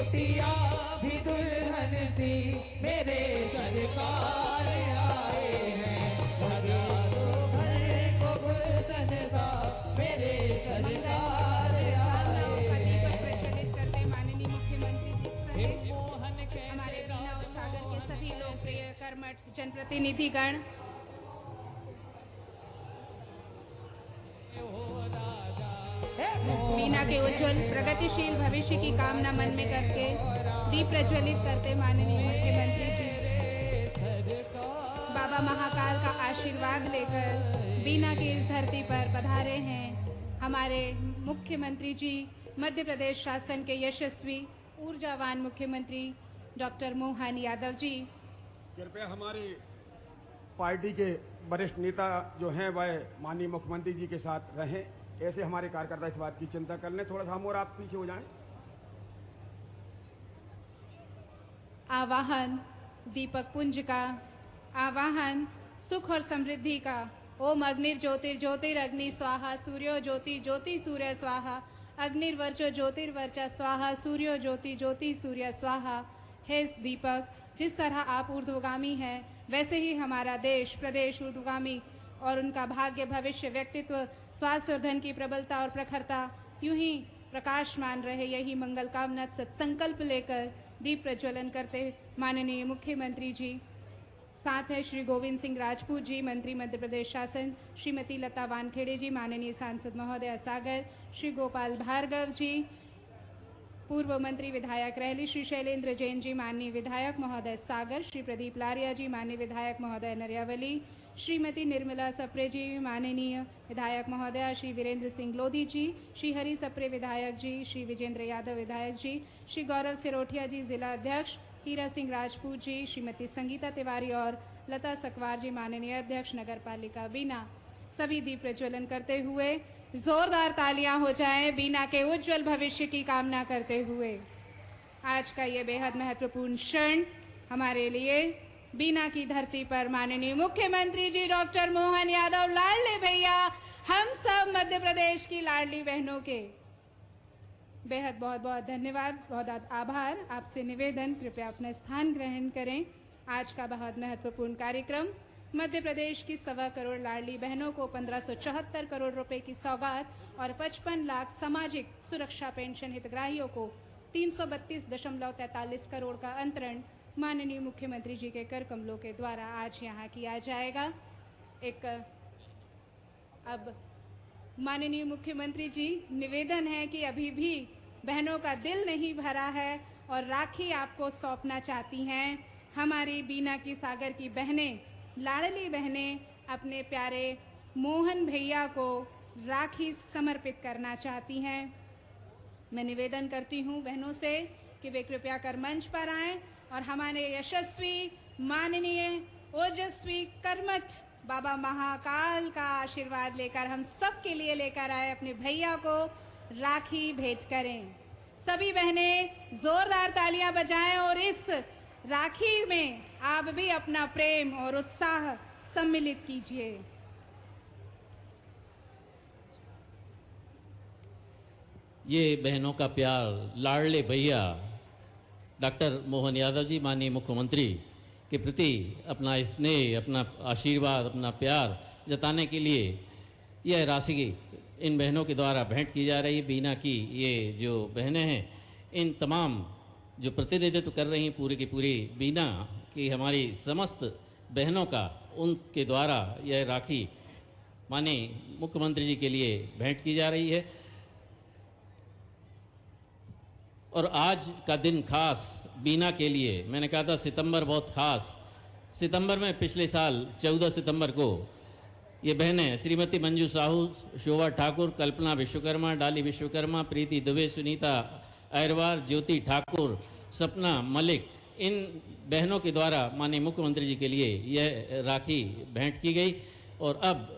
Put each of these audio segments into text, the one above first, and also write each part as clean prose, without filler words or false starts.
बिटिया भी दुल्हन सी मेरे सरकार आए हैं, हजारों घर को गुलशन सा मेरे सरकार आए हैं। प्रज्वलित करते माननीय मुख्यमंत्री जी सहित हमारे बीना और सागर के सभी लोकप्रिय कर्मठ जनप्रतिनिधिगण, बीना के उज्जवल प्रगतिशील भविष्य की कामना मन में करके दीप प्रज्वलित करते माननीय मुख्यमंत्री जी बाबा महाकाल का आशीर्वाद लेकर बीना की इस धरती पर पधारे हैं। हमारे मुख्यमंत्री जी मध्य प्रदेश शासन के यशस्वी ऊर्जावान मुख्यमंत्री डॉक्टर मोहन यादव जी। कृपया हमारी पार्टी के वरिष्ठ नेता जो हैं वह माननीय मुख्यमंत्री जी के साथ रहें, ऐसे हमारे कार्यकर्ता इस बात की चिंता कर लें। थोड़ा सा हम और आप पीछे हो जाएं। आवाहन दीपक पुंज का, आवाहन सुख और समृद्धि का। ओम अग्निर्ज्योतिर्ज्योतिरग्नि स्वाहा, सूर्यो ज्योति ज्योति सूर्य स्वाहा, अग्निर्वर्चो ज्योतिर्वर्चा स्वाहा, सूर्यो ज्योति ज्योति सूर्य स्वाहा। हे दीपक, जिस तरह आप ऊर्ध्वगामी हैं वैसे ही हमारा देश प्रदेश ऊर्ध्वगामी और उनका भाग्य भविष्य व्यक्तित्व स्वास्थ्य और धन की प्रबलता और प्रखरता यूं ही प्रकाशमान रहे, यही मंगल कामना सत्संकल्प लेकर दीप प्रज्वलन करते माननीय मुख्यमंत्री जी। साथ है श्री गोविंद सिंह राजपूत जी, मंत्री मध्य प्रदेश शासन, श्रीमती लता वानखेड़े जी, माननीय सांसद महोदय सागर, श्री गोपाल भार्गव जी, पूर्व मंत्री विधायक रहली, श्री शैलेंद्र जैन जी, माननीय विधायक महोदय सागर, श्री प्रदीप लारिया जी, माननीय विधायक महोदय नरियावली, श्रीमती निर्मला सप्रे जी, माननीय विधायक महोदया, श्री वीरेंद्र सिंह लोधी जी, श्री हरि सप्रे विधायक जी, श्री विजेंद्र यादव विधायक जी, श्री गौरव सिरोठिया जी जिला अध्यक्ष, हीरा सिंह राजपूत जी, श्रीमती संगीता तिवारी और लता सकवार जी, माननीय अध्यक्ष नगर पालिका बीना। सभी दीप प्रज्वलन करते हुए जोरदार तालियां हो जाएं बीना के उज्जवल भविष्य की कामना करते हुए। आज का ये बेहद महत्वपूर्ण क्षण हमारे लिए बीना की धरती पर माननीय मुख्यमंत्री जी डॉक्टर मोहन यादव लाडले भैया, हम सब मध्य प्रदेश की लाडली बहनों के बेहद बहुत बहुत धन्यवाद, बहुत आभार। आपसे निवेदन, कृपया अपना स्थान ग्रहण करें। आज का बहुत महत्वपूर्ण कार्यक्रम मध्य प्रदेश की 1.25 करोड़ लाडली बहनों को 1574 करोड़ रुपए की सौगात और 55 लाख सामाजिक सुरक्षा पेंशन हितग्राहियों को 332.43 करोड़ का अंतरण माननीय मुख्यमंत्री जी के कर कमलों के द्वारा आज यहाँ किया जाएगा। अब माननीय मुख्यमंत्री जी, निवेदन है कि अभी भी बहनों का दिल नहीं भरा है और राखी आपको सौंपना चाहती हैं। हमारी बीना की सागर की बहनें, लाडली बहनें अपने प्यारे मोहन भैया को राखी समर्पित करना चाहती हैं। मैं निवेदन करती हूँ बहनों से कि वे कृपया कर मंच पर आएं और हमारे यशस्वी माननीय ओजस्वी कर्मठ बाबा महाकाल का आशीर्वाद लेकर हम सब के लिए लेकर आए अपने भैया को राखी भेंट करें। सभी बहनें जोरदार तालियां बजाएं और इस राखी में आप भी अपना प्रेम और उत्साह सम्मिलित कीजिए। ये बहनों का प्यार लाडले भैया डॉक्टर मोहन यादव जी माननीय मुख्यमंत्री के प्रति अपना स्नेह, अपना आशीर्वाद, अपना प्यार जताने के लिए यह राशि इन बहनों के द्वारा भेंट की जा रही है। बीना की ये जो बहनें हैं, इन तमाम जो प्रतिनिधित्व कर रही हैं पूरी की पूरी बीना की हमारी समस्त बहनों का, उनके द्वारा यह राखी माननीय मुख्यमंत्री जी के लिए भेंट की जा रही है। और आज का दिन खास बीना के लिए, मैंने कहा था सितंबर बहुत खास। सितंबर में पिछले साल 14 सितंबर को ये बहनें श्रीमती मंजू साहू, शोभा ठाकुर, कल्पना विश्वकर्मा, डाली विश्वकर्मा, प्रीति दुबे, सुनीता अहरवार, ज्योति ठाकुर, सपना मलिक, इन बहनों के द्वारा माननीय मुख्यमंत्री जी के लिए यह राखी भेंट की गई। और अब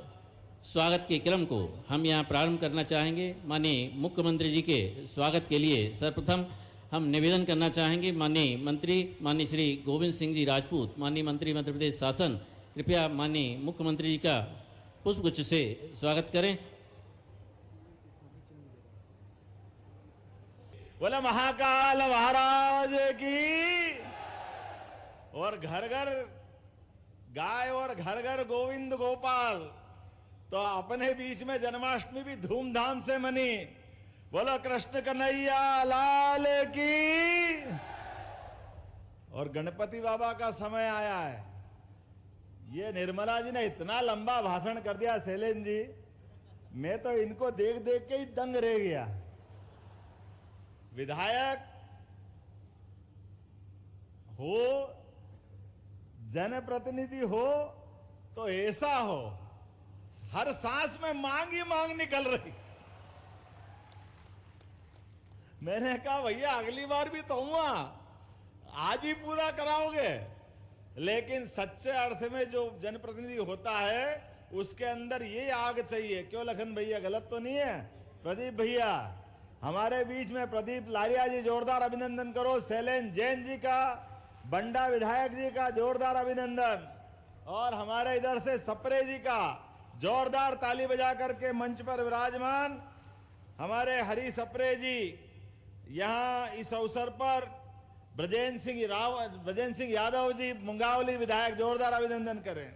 स्वागत के क्रम को हम यहाँ प्रारंभ करना चाहेंगे। माननीय मुख्यमंत्री जी के स्वागत के लिए सर्वप्रथम हम निवेदन करना चाहेंगे माननीय मंत्री माननीय श्री गोविंद सिंह जी राजपूत, माननीय मंत्री मध्य प्रदेश शासन, कृपया माननीय मुख्यमंत्री जी का पुष्पगुच्छ से स्वागत करें। बोले महाकाल महाराज की। और घर घर गाय और घर घर गोविंद गोपाल। तो अपने बीच में जन्माष्टमी भी धूमधाम से मनी। बोलो कृष्ण कन्हैया लाल की। और गणपति बाबा का समय आया है। ये निर्मला जी ने इतना लंबा भाषण कर दिया शैलेंद्र जी, मैं तो इनको देख देख के ही दंग रह गया। विधायक हो, जनप्रतिनिधि हो तो ऐसा हो, हर सांस में मांग ही मांग निकल रही। मैंने कहा भैया अगली बार भी तो हुआ, आज ही पूरा कराओगे। लेकिन सच्चे अर्थ में जो जनप्रतिनिधि होता है उसके अंदर ये आग चाहिए। क्यों लखन भैया, गलत तो नहीं है? प्रदीप भैया हमारे बीच में, प्रदीप लारिया जी जोरदार अभिनंदन करो। शैलेंद्र जैन जी का, बंडा विधायक जी का जोरदार अभिनंदन। और हमारे इधर से सप्रे जी का जोरदार ताली बजा करके मंच पर विराजमान हमारे हरी सप्रे जी। यहां इस अवसर पर ब्रजेंद्र सिंह यादव जी मुंगावली विधायक, जोरदार अभिनंदन करें।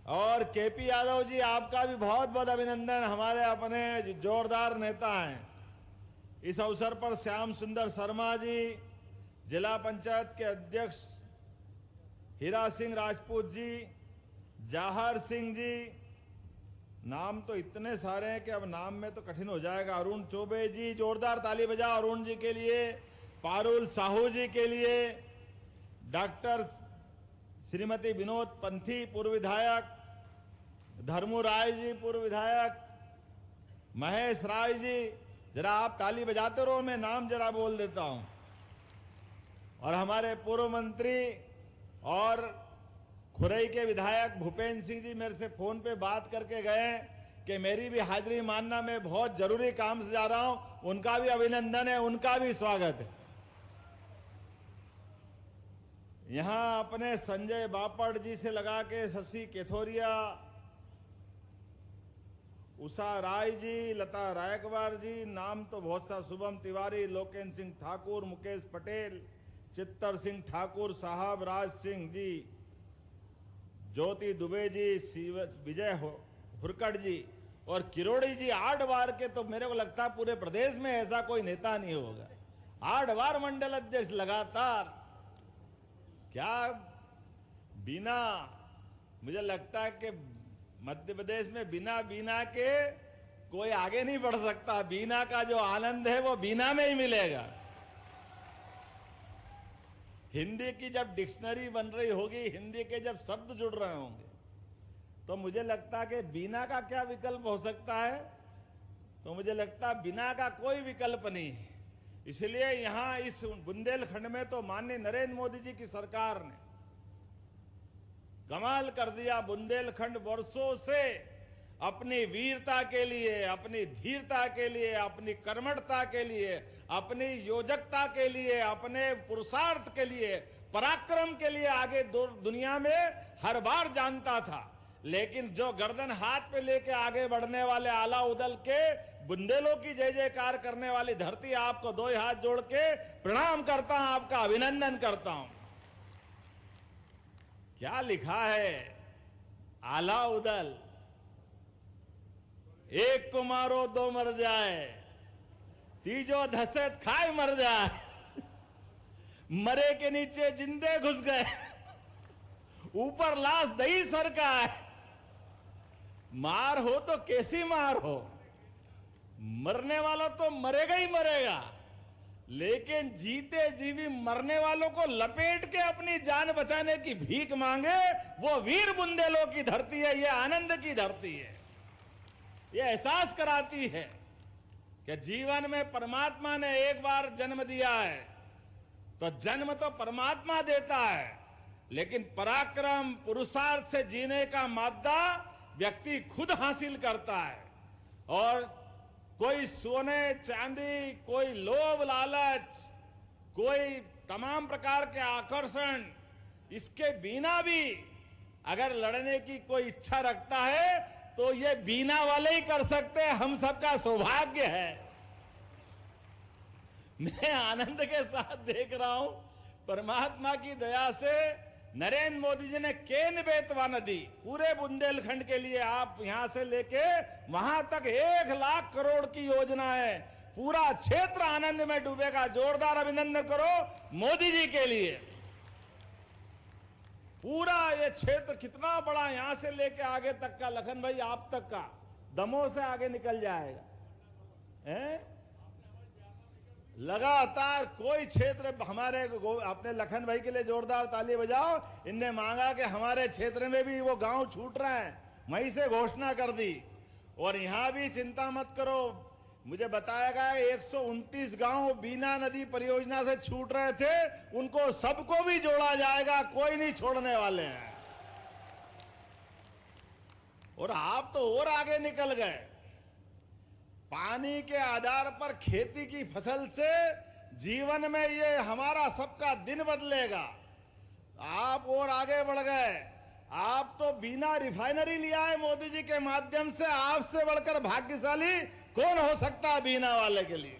और केपी यादव जी आपका भी बहुत बहुत अभिनंदन, हमारे अपने जोरदार नेता हैं। इस अवसर पर श्याम सुंदर शर्मा जी, जिला पंचायत के अध्यक्ष हीरा सिंह राजपूत जी, जाहर सिंह जी, नाम तो इतने सारे हैं कि अब नाम में तो कठिन हो जाएगा। अरुण चौबे जी, जोरदार ताली बजा अरुण जी के लिए। पारुल साहू जी के लिए। डॉक्टर श्रीमती विनोद पंथी पूर्व विधायक, धर्मू राय जी पूर्व विधायक, महेश राय जी, जरा आप ताली बजाते रहो, मैं नाम जरा बोल देता हूं। और हमारे पूर्व मंत्री और खुरई के विधायक भूपेंद्र सिंह जी मेरे से फोन पे बात करके गए कि मेरी भी हाजिरी मानना, मैं बहुत जरूरी काम से जा रहा हूं। उनका भी अभिनंदन है, उनका भी स्वागत है। यहां अपने संजय बापड़ जी से लगा के शशि केथोरिया, उषा राय जी, लता रायकवार जी, नाम तो बहुत सा, शुभम तिवारी, लोकेन सिंह ठाकुर, मुकेश पटेल, चित्तर सिंह ठाकुर साहब, राज सिंह जी, ज्योति दुबे जी, विजय हुरकड़ जी और किरोड़ी जी। 8 बार के, तो मेरे को लगता है पूरे प्रदेश में ऐसा कोई नेता नहीं होगा। 8 बार मंडल अध्यक्ष लगातार। क्या बिना, मुझे लगता है कि मध्य प्रदेश में बिना बीना के कोई आगे नहीं बढ़ सकता। बीना का जो आनंद है वो बीना में ही मिलेगा। हिंदी की जब डिक्शनरी बन रही होगी, हिंदी के जब शब्द जुड़ रहे होंगे, तो मुझे लगता है कि बिना का क्या विकल्प हो सकता है? तो मुझे लगता है बिना का कोई विकल्प नहीं है। इसलिए यहां इस बुंदेलखंड में तो माननीय नरेंद्र मोदी जी की सरकार ने कमाल कर दिया। बुंदेलखंड वर्षों से अपनी वीरता के लिए, अपनी धीरता के लिए, अपनी कर्मठता के लिए, अपनी योजकता के लिए, अपने पुरुषार्थ के लिए, पराक्रम के लिए आगे दुनिया में हर बार जानता था। लेकिन जो गर्दन हाथ पे लेके आगे बढ़ने वाले आला उदल के बुंदेलों की जय जयकार करने वाली धरती, आपको 2 हाथ जोड़ के प्रणाम करता हूं, आपका अभिनंदन करता हूं। क्या लिखा है? आला उदल, एक को मारो 2 मर जाए, तीजो धसे खाए मर जाए, मरे के नीचे जिंदे घुस गए, ऊपर लाश दही सरका है। मार हो तो कैसी मार हो, मरने वाला तो मरेगा ही मरेगा, लेकिन जीते जीवी मरने वालों को लपेट के अपनी जान बचाने की भीख मांगे, वो वीर बुंदेलों की धरती है, ये आनंद की धरती है। ये एहसास कराती है कि जीवन में परमात्मा ने एक बार जन्म दिया है, तो जन्म तो परमात्मा देता है, लेकिन पराक्रम पुरुषार्थ से जीने का मादा व्यक्ति खुद हासिल करता है। और कोई सोने चांदी, कोई लोभ लालच, कोई तमाम प्रकार के आकर्षण, इसके बिना भी अगर लड़ने की कोई इच्छा रखता है तो ये बीना वाले ही कर सकते हैं। हम सबका सौभाग्य है मैं आनंद के साथ देख रहा हूं, परमात्मा की दया से नरेंद्र मोदी जी ने केन बेतवा नदी पूरे बुंदेलखंड के लिए, आप यहां से लेके वहां तक 1 लाख करोड़ की योजना है, पूरा क्षेत्र आनंद में डूबेगा। जोरदार अभिनंदन करो मोदी जी के लिए। पूरा ये क्षेत्र कितना बड़ा, यहां से लेके आगे तक का, लखन भाई आप तक का, दमोह से आगे निकल जाएगा। लगातार कोई क्षेत्र हमारे अपने लखन भाई के लिए जोरदार ताली बजाओ। इनने मांगा कि हमारे क्षेत्र में भी वो गांव छूट रहे हैं, मई से घोषणा कर दी। और यहां भी चिंता मत करो, मुझे बताया गया 129 गांव बीना नदी परियोजना से छूट रहे थे, उनको सबको भी जोड़ा जाएगा, कोई नहीं छोड़ने वाले हैं। और आप तो और आगे निकल गए। पानी के आधार पर खेती की फसल से जीवन में ये हमारा सबका दिन बदलेगा। आप और आगे बढ़ गए। आप तो बिना रिफाइनरी लिया है मोदी जी के माध्यम से, आपसे बढ़कर भाग्यशाली कौन हो सकता है बीना वाले के लिए।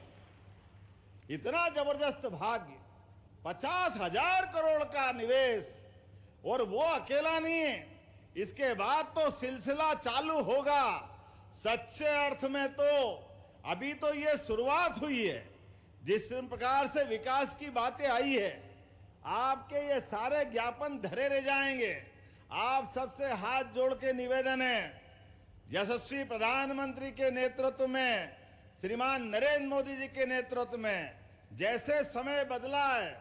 इतना जबरदस्त भाग्य, 50,000 करोड़ का निवेश, और वो अकेला नहीं है, इसके बाद तो सिलसिला चालू होगा। सच्चे अर्थ में तो अभी तो ये शुरुआत हुई है। जिस प्रकार से विकास की बातें आई है, आपके ये सारे ज्ञापन धरे रह जाएंगे। आप सबसे हाथ जोड़ के निवेदन है, यशस्वी प्रधानमंत्री के नेतृत्व में, श्रीमान नरेंद्र मोदी जी के नेतृत्व में जैसे समय बदला है,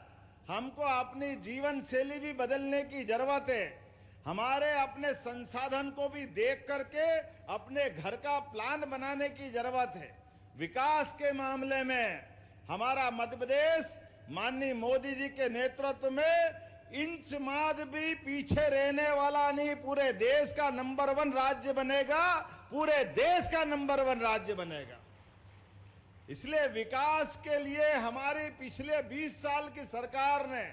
हमको अपनी जीवन शैली भी बदलने की जरूरत है। हमारे अपने संसाधन को भी देख करके अपने घर का प्लान बनाने की जरूरत है। विकास के मामले में हमारा मध्य प्रदेश माननीय मोदी जी के नेतृत्व में इंच माद भी पीछे रहने वाला नहीं, पूरे देश का नंबर 1 राज्य बनेगा, पूरे देश का नंबर 1 राज्य बनेगा। इसलिए विकास के लिए हमारी पिछले 20 साल की सरकार ने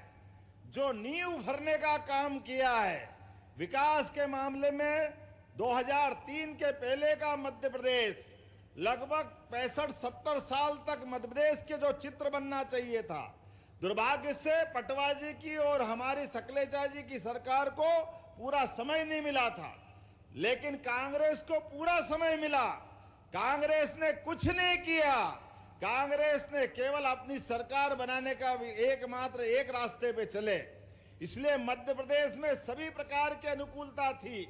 जो नींव भरने का काम किया है, विकास के मामले में 2003 के पहले का मध्य प्रदेश लगभग 65-70 साल तक मध्य प्रदेश के जो चित्र बनना चाहिए था, दुर्भाग्य से पटवा जी की और हमारी सकलेचा जी की सरकार को पूरा समय नहीं मिला था। लेकिन कांग्रेस को पूरा समय मिला। कांग्रेस ने कुछ नहीं किया। कांग्रेस ने केवल अपनी सरकार बनाने का एकमात्र एक रास्ते पे चले। इसलिए मध्य प्रदेश में सभी प्रकार की अनुकूलता थी,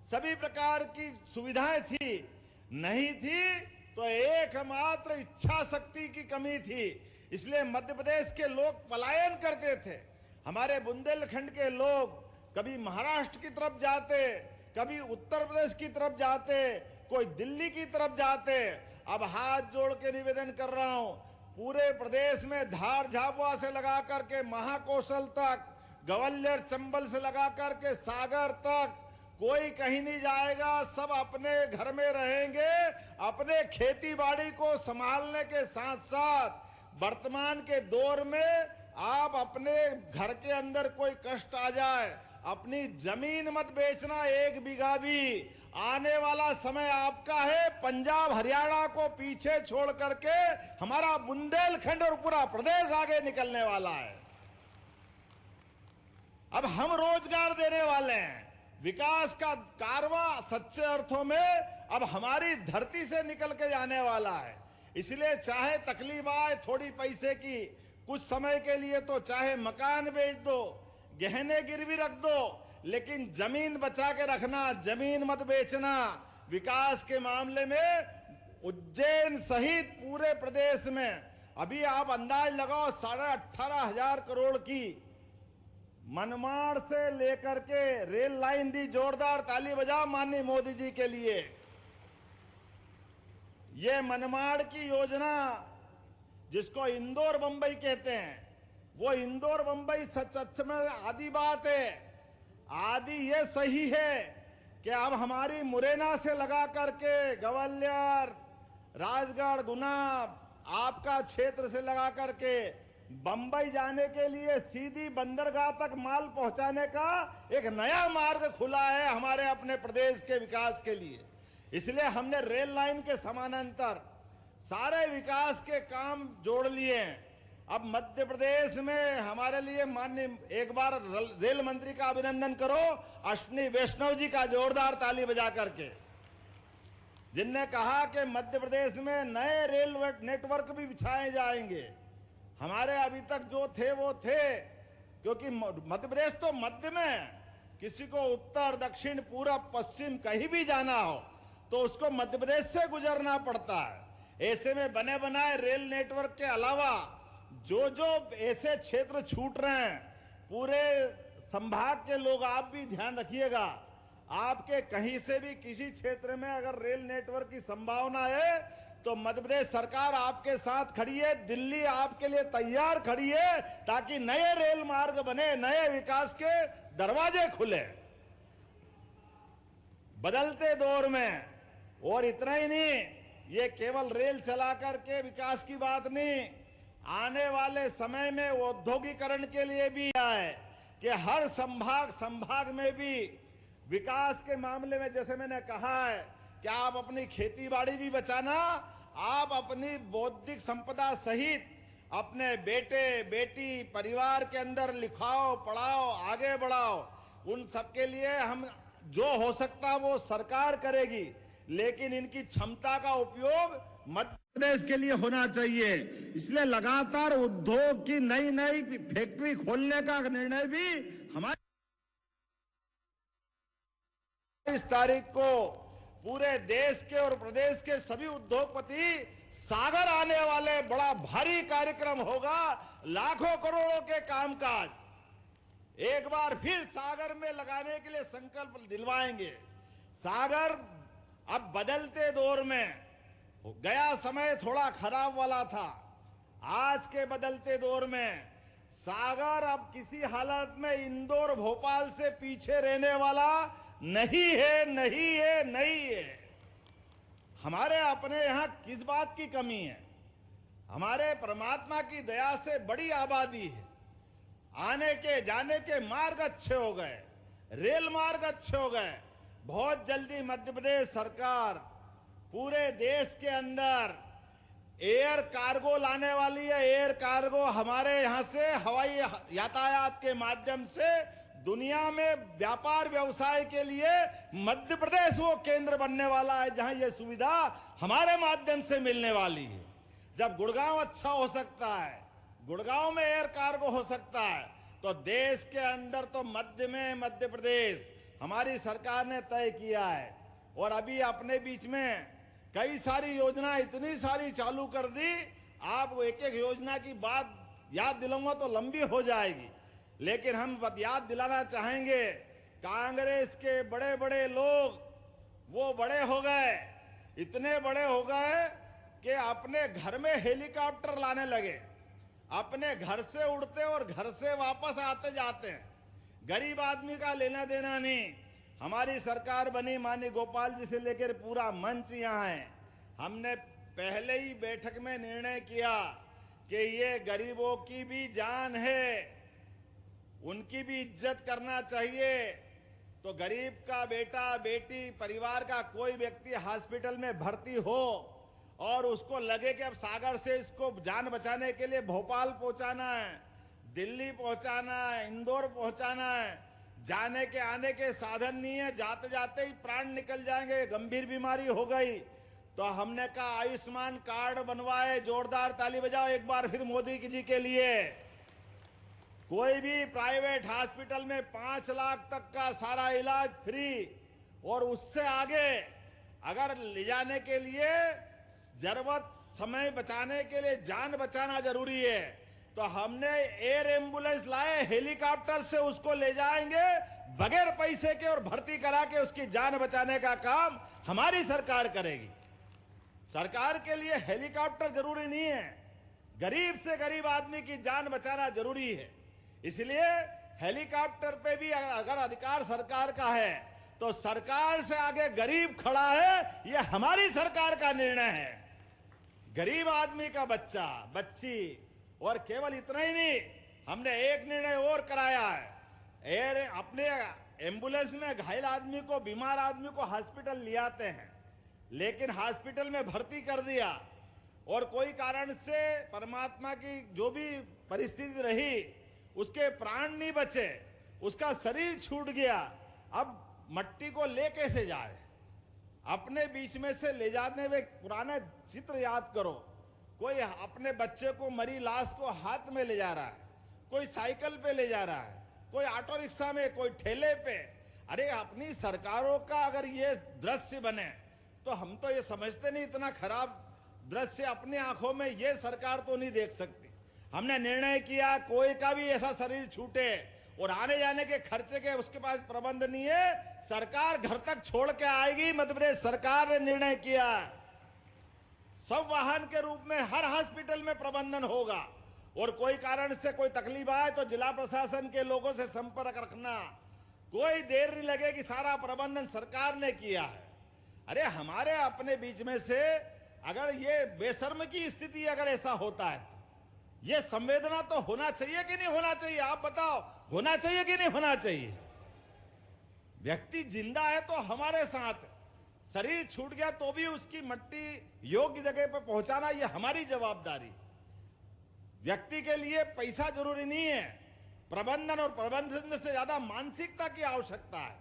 सभी प्रकार की सुविधाएं थी। नहीं थी तो एकमात्र इच्छा शक्ति की कमी थी। इसलिए मध्य प्रदेश के लोग पलायन करते थे। हमारे बुंदेलखंड के लोग कभी महाराष्ट्र की तरफ जाते, कभी उत्तर प्रदेश की तरफ जाते, कोई दिल्ली की तरफ जाते। अब हाथ जोड़ के निवेदन कर रहा हूं, पूरे प्रदेश में धार झाबुआ से लगा करके महाकौशल तक, ग्वालियर चंबल से लगा करके सागर तक, कोई कहीं नहीं जाएगा। सब अपने घर में रहेंगे। अपने खेती बाड़ी को संभालने के साथ साथ वर्तमान के दौर में आप अपने घर के अंदर कोई कष्ट आ जाए, अपनी जमीन मत बेचना 1 बीघा भी। आने वाला समय आपका है। पंजाब हरियाणा को पीछे छोड़ करके हमारा बुंदेलखंड और पूरा प्रदेश आगे निकलने वाला है। अब हम रोजगार देने वाले हैं। विकास का कारवां सच्चे अर्थों में अब हमारी धरती से निकल के जाने वाला है। इसलिए चाहे तकलीफ आए थोड़ी पैसे की, कुछ समय के लिए तो चाहे मकान बेच दो, गहने गिरवी रख दो, लेकिन जमीन बचा के रखना, जमीन मत बेचना। विकास के मामले में उज्जैन सहित पूरे प्रदेश में अभी आप अंदाज लगाओ 18,500 करोड़ की मनमाड़ से लेकर के रेल लाइन दी। जोरदार ताली बजाओ माननीय मोदी जी के लिए। ये मनमाड़ की योजना जिसको इंदौर बंबई कहते हैं, वो इंदौर बंबई सच में आधी बात है। आधी ये सही है कि अब हमारी मुरैना से लगा करके ग्वालियर, राजगढ़, गुना, आपका क्षेत्र से लगा करके बंबई जाने के लिए सीधी बंदरगाह तक माल पहुंचाने का एक नया मार्ग खुला है हमारे अपने प्रदेश के विकास के लिए। इसलिए हमने रेल लाइन के समानांतर सारे विकास के काम जोड़ लिए हैं। अब मध्य प्रदेश में हमारे लिए माननीय एक बार रेल मंत्री का अभिनंदन करो, अश्विनी वैष्णव जी का जोरदार ताली बजा करके, जिनने कहा कि मध्य प्रदेश में नए रेल नेटवर्क भी बिछाए जाएंगे। हमारे अभी तक जो थे वो थे, क्योंकि मध्य प्रदेश तो मध्य में, किसी को उत्तर दक्षिण पूरब पश्चिम कहीं भी जाना हो तो उसको मध्य प्रदेश से गुजरना पड़ता है। ऐसे में बने बनाए रेल नेटवर्क के अलावा जो जो ऐसे क्षेत्र छूट रहे हैं, पूरे संभाग के लोग आप भी ध्यान रखिएगा, आपके कहीं से भी किसी क्षेत्र में अगर रेल नेटवर्क की संभावना है तो मध्य प्रदेश सरकार आपके साथ खड़ी है, दिल्ली आपके लिए तैयार खड़ी है, ताकि नए रेल मार्ग बने, नए विकास के दरवाजे खुले बदलते दौर में। और इतना ही नहीं, ये केवल रेल चला करके विकास की बात नहीं, आने वाले समय में औद्योगिकरण के लिए भी है कि हर संभाग में भी विकास के मामले में, जैसे मैंने कहा है कि आप अपनी खेती बाड़ी भी बचाना, आप अपनी बौद्धिक संपदा सहित अपने बेटे बेटी परिवार के अंदर लिखाओ, पढ़ाओ, आगे बढ़ाओ। उन सबके लिए हम जो हो सकता वो सरकार करेगी, लेकिन इनकी क्षमता का उपयोग मध्य प्रदेश के लिए होना चाहिए। इसलिए लगातार उद्योग की नई नई फैक्ट्री खोलने का निर्णय भी हमारे 23 तारीख को पूरे देश के और प्रदेश के सभी उद्योगपति सागर आने वाले बड़ा भारी कार्यक्रम होगा, लाखों करोड़ों के कामकाज एक बार फिर सागर में लगाने के लिए संकल्प दिलवाएंगे। सागर अब बदलते दौर में, गया समय थोड़ा खराब वाला था, आज के बदलते दौर में सागर अब किसी हालत में इंदौर भोपाल से पीछे रहने वाला नहीं है, नहीं है, नहीं है। हमारे अपने यहां किस बात की कमी है? हमारे परमात्मा की दया से बड़ी आबादी है, आने के जाने के मार्ग अच्छे हो गए, रेल मार्ग अच्छे हो गए। बहुत जल्दी मध्य प्रदेश सरकार पूरे देश के अंदर एयर कार्गो लाने वाली है। एयर कार्गो हमारे यहां से हवाई यातायात के माध्यम से दुनिया में व्यापार व्यवसाय के लिए मध्य प्रदेश वो केंद्र बनने वाला है जहां ये सुविधा हमारे माध्यम से मिलने वाली है। जब गुड़गांव अच्छा हो सकता है, गुड़गांव में एयर कार्गो हो सकता है, तो देश के अंदर तो मध्य में मध्य प्रदेश हमारी सरकार ने तय किया है। और अभी अपने बीच में कई सारी योजना इतनी सारी चालू कर दी, आप एक एक योजना की बात याद दिलाऊंगा तो लंबी हो जाएगी, लेकिन हम याद दिलाना चाहेंगे, कांग्रेस के बड़े बड़े लोग वो बड़े हो गए, इतने बड़े हो गए कि अपने घर में हेलीकॉप्टर लाने लगे, अपने घर से उड़ते और घर से वापस आते जाते हैं। गरीब आदमी का लेना देना नहीं। हमारी सरकार बनी, माननीय गोपाल जी से लेकर पूरा मंच यहाँ है। हमने पहले ही बैठक में निर्णय किया कि ये गरीबों की भी जान है, उनकी भी इज्जत करना चाहिए। तो गरीब का बेटा बेटी परिवार का कोई व्यक्ति हॉस्पिटल में भर्ती हो और उसको लगे कि अब सागर से इसको जान बचाने के लिए भोपाल पहुंचाना है, दिल्ली पहुंचाना है, इंदौर पहुंचाना है, जाने के आने के साधन नहीं है, जाते जाते ही प्राण निकल जाएंगे, गंभीर बीमारी हो गई, तो हमने कहा आयुष्मान कार्ड बनवाए। जोरदार ताली बजाओ एक बार फिर मोदी जी के लिए। कोई भी प्राइवेट हॉस्पिटल में 5 लाख तक का सारा इलाज फ्री, और उससे आगे अगर ले जाने के लिए जरूरत समय बचाने के लिए जान बचाना जरूरी है, तो हमने एयर एम्बुलेंस लाए, हेलीकॉप्टर से उसको ले जाएंगे बगैर पैसे के और भर्ती करा के उसकी जान बचाने का काम हमारी सरकार करेगी। सरकार के लिए हेलीकॉप्टर जरूरी नहीं है, गरीब से गरीब आदमी की जान बचाना जरूरी है। इसलिए हेलीकॉप्टर पे भी अगर अधिकार सरकार का है तो सरकार से आगे गरीब खड़ा है, यह हमारी सरकार का निर्णय है। गरीब आदमी का बच्चा बच्ची, और केवल इतना ही नहीं, हमने एक निर्णय और कराया है। एयर अपने एम्बुलेंस में घायल आदमी को, बीमार आदमी को हॉस्पिटल ले आते हैं, लेकिन हॉस्पिटल में भर्ती कर दिया और कोई कारण से परमात्मा की जो भी परिस्थिति रही उसके प्राण नहीं बचे, उसका शरीर छूट गया, अब मट्टी को ले कैसे जाए? अपने बीच में से ले जाने में पुराने चित्र याद करो। कोई अपने बच्चे को, मरी लाश को हाथ में ले जा रहा है, कोई साइकिल पे ले जा रहा है, कोई ऑटो रिक्शा में, कोई ठेले पे। अरे अपनी सरकारों का अगर ये दृश्य बने तो हम तो ये समझते नहीं, इतना खराब दृश्य अपनी आंखों में ये सरकार तो नहीं देख सकती। हमने निर्णय किया कोई का भी ऐसा शरीर छूटे और आने जाने के खर्चे के उसके पास प्रबंध नहीं है, सरकार घर तक छोड़ के आएगी। मध्य प्रदेश सरकार ने निर्णय किया सब वाहन के रूप में हर हॉस्पिटल में प्रबंधन होगा, और कोई कारण से कोई तकलीफ आए तो जिला प्रशासन के लोगों से संपर्क रखना, कोई देर नहीं लगेगी, सारा प्रबंधन सरकार ने किया है। अरे हमारे अपने बीच में से अगर ये बेशर्म की स्थिति अगर ऐसा होता है, ये संवेदना तो होना चाहिए कि नहीं होना चाहिए? आप बताओ, होना चाहिए कि नहीं होना चाहिए? व्यक्ति जिंदा है तो हमारे साथ, शरीर छूट गया तो भी उसकी मट्टी योग्य जगह पर पहुंचाना ये हमारी जवाबदारी। व्यक्ति के लिए पैसा जरूरी नहीं है, प्रबंधन और प्रबंधन से ज्यादा मानसिकता की आवश्यकता है।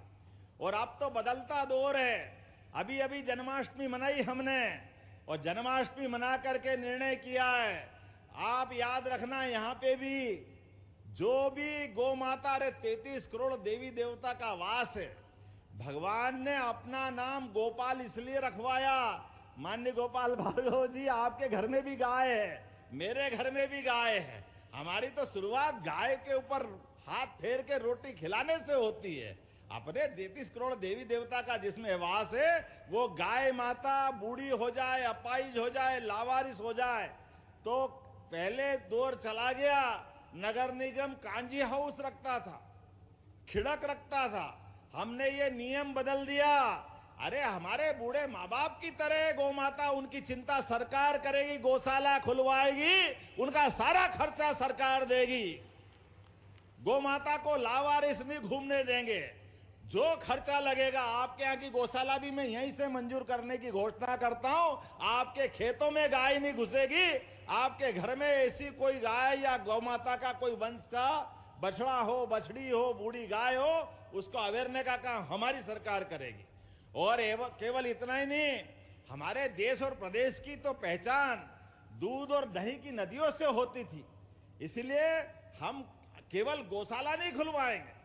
और अब तो बदलता दौर है। अभी अभी जन्माष्टमी मनाई हमने, और जन्माष्टमी मना करके निर्णय किया है, आप याद रखना यहां पे भी जो भी गौ माता, रे 33 करोड़ देवी देवता का वास है, भगवान ने अपना नाम गोपाल इसलिए रखवाया। माननीय गोपाल भार्गव जी, आपके घर में भी गाय है, मेरे घर में भी गाय है। हमारी तो शुरुआत गाय के ऊपर हाथ फेर के रोटी खिलाने से होती है। अपने 33 करोड़ देवी देवता का जिसमें वास है, वो गाय माता बूढ़ी हो जाए, अपाइज हो जाए, लावारिस हो जाए तो पहले दौर चला गया, नगर निगम कांजी हाउस रखता था, खिड़क रखता था, हमने ये नियम बदल दिया। अरे हमारे बूढ़े माँ बाप की तरह गौ माता, उनकी चिंता सरकार करेगी, गौशाला खुलवाएगी, उनका सारा खर्चा सरकार देगी। गौ माता को लावारिस नहीं घूमने देंगे। जो खर्चा लगेगा, आपके यहाँ की गौशाला भी मैं यहीं से मंजूर करने की घोषणा करता हूं। आपके खेतों में गाय नहीं घुसेगी, आपके घर में ऐसी कोई गाय या गौ माता का कोई वंश का बछड़ा हो, बछड़ी हो, बूढ़ी गाय हो, उसको अवेरने का काम हमारी सरकार करेगी। और केवल इतना ही नहीं, हमारे देश और प्रदेश की तो पहचान दूध और दही की नदियों से होती थी, इसलिए हम केवल गौशाला नहीं खुलवाएंगे,